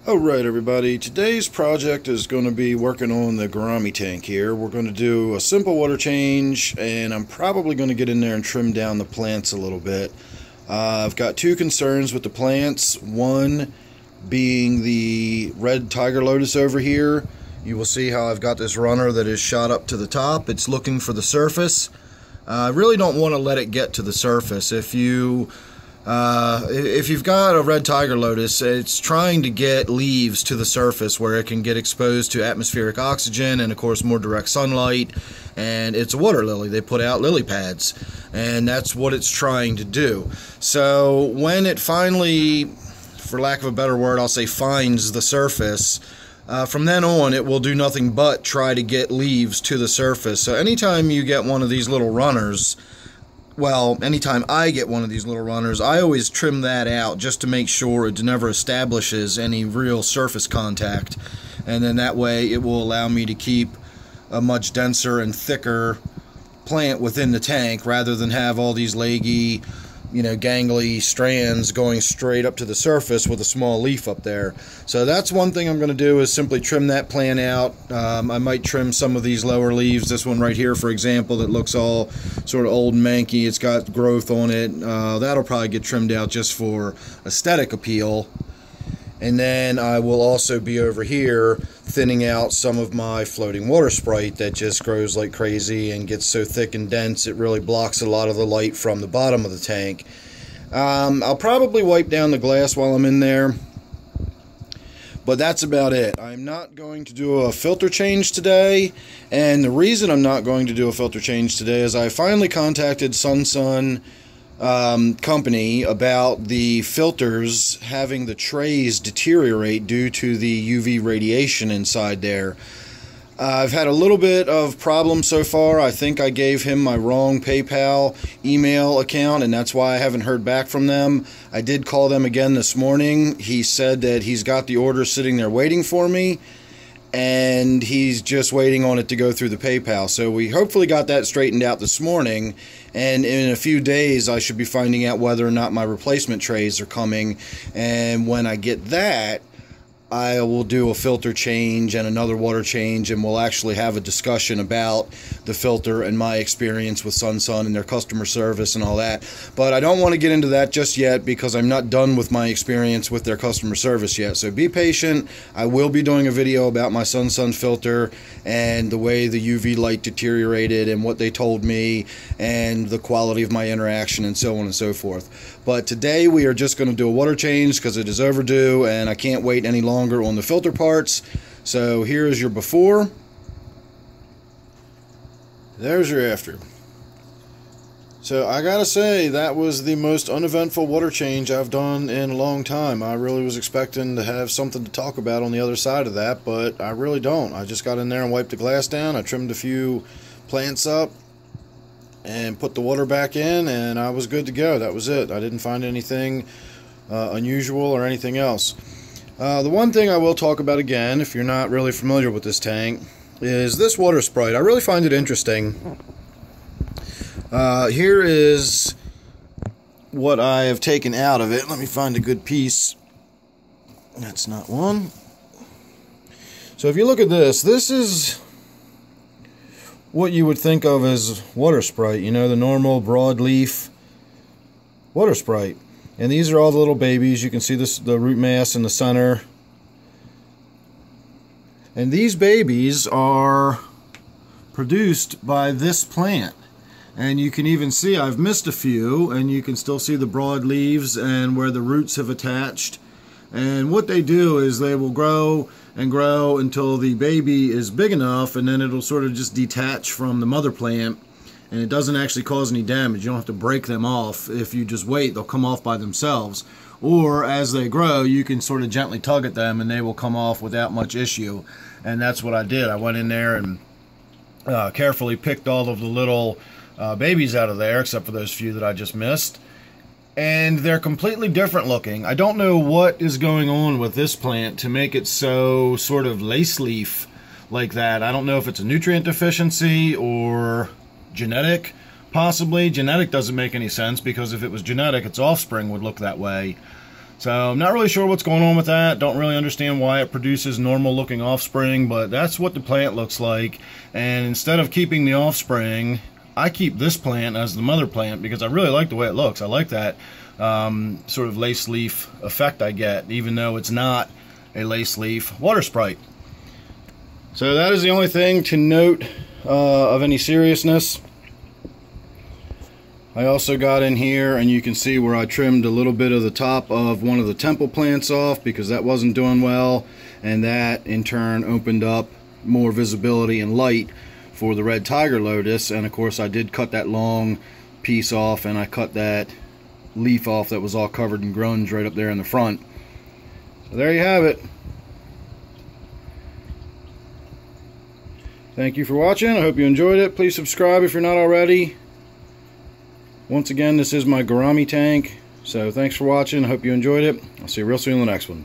Alright everybody, today's project is going to be working on the Gourami tank here. We're going to do a simple water change, and I'm probably going to get in there and trim down the plants a little bit. I've got two concerns with the plants. One being the red tiger lotus over here. You will see how I've got this runner that is shot up to the top. It's looking for the surface. I really don't want to let it get to the surface. If you've got a red tiger lotus, it's trying to get leaves to the surface where it can get exposed to atmospheric oxygen and of course more direct sunlight. And it's a water lily. They put out lily pads, and that's what it's trying to do. So when it finally, for lack of a better word, I'll say finds the surface, from then on it will do nothing but try to get leaves to the surface. So anytime you get one of these little runners, well, anytime I get one of these little runners, I always trim that out just to make sure it never establishes any real surface contact. And then that way it will allow me to keep a much denser and thicker plant within the tank rather than have all these leggy, gangly strands going straight up to the surface with a small leaf up there. So that's one thing I'm going to do, is simply trim that plant out. I might trim some of these lower leaves. This one right here, for example, that looks all sort of old and manky. It's got growth on it. That'll probably get trimmed out just for aesthetic appeal. And then I will also be over here thinning out some of my floating water Sprite that just grows like crazy and gets so thick and dense it really blocks a lot of the light from the bottom of the tank. I'll probably wipe down the glass while I'm in there, but that's about it. I'm not going to do a filter change today, and the reason I'm not going to do a filter change today is I finally contacted Sun company about the filters having the trays deteriorate due to the UV radiation inside there. I've had a little bit of problem so far. I think I gave him my wrong PayPal email account, and that's why I haven't heard back from them. I did call them again this morning. He said that he's got the order sitting there waiting for me, and he's just waiting on it to go through the PayPal. So we hopefully got that straightened out this morning, and in a few days I should be finding out whether or not my replacement trays are coming. And when I get that, I will do a filter change and another water change, and we'll actually have a discussion about the filter and my experience with Sun and their customer service and all that. But I don't want to get into that just yet because I'm not done with my experience with their customer service yet. So be patient. I will be doing a video about my Sun filter and the way the UV light deteriorated and what they told me and the quality of my interaction and so on and so forth. But today we are just going to do a water change because it is overdue and I can't wait any longer on the filter parts. So here is your before. There's your after. So I gotta say, that was the most uneventful water change I've done in a long time. I really was expecting to have something to talk about on the other side of that, but I really don't. I just got in there and wiped the glass down. I trimmed a few plants up and put the water back in, and I was good to go. That was it. I didn't find anything unusual or anything else. The one thing I will talk about again, if you're not really familiar with this tank, is this water Sprite. I really find it interesting. Here is what I have taken out of it. Let me find a good piece. That's not one. So if you look at this, this is what you would think of as water Sprite, the normal broadleaf water Sprite. And these are all the little babies. You can see this, the root mass in the center. And these babies are produced by this plant. And you can even see I've missed a few, and you can still see the broad leaves and where the roots have attached. And what they do is they will grow and grow until the baby is big enough, and then it'll sort of just detach from the mother plant, and it doesn't actually cause any damage. You don't have to break them off. If you just wait, they'll come off by themselves. Or as they grow, you can sort of gently tug at them and they will come off without much issue. And that's what I did. I went in there and carefully picked all of the little babies out of there, except for those few that I just missed. And they're completely different looking. I don't know what is going on with this plant to make it so sort of lace leaf like that. I don't know if it's a nutrient deficiency or genetic, possibly. Genetic doesn't make any sense, because if it was genetic, its offspring would look that way. So I'm not really sure what's going on with that. Don't really understand why it produces normal looking offspring, but that's what the plant looks like. And instead of keeping the offspring, I keep this plant as the mother plant because I really like the way it looks. I like that sort of lace leaf effect I get, even though it's not a lace leaf water sprite. So that is the only thing to note of any seriousness. I also got in here, and you can see where I trimmed a little bit of the top of one of the temple plants off because that wasn't doing well, and that in turn opened up more visibility and light for the red tiger lotus. And of course I did cut that long piece off, and I cut that leaf off that was all covered in grunge right up there in the front. So there you have it. Thank you for watching. I hope you enjoyed it. Please subscribe if you're not already. Once again, this is my Gourami tank. So thanks for watching. I hope you enjoyed it. I'll see you real soon in the next one.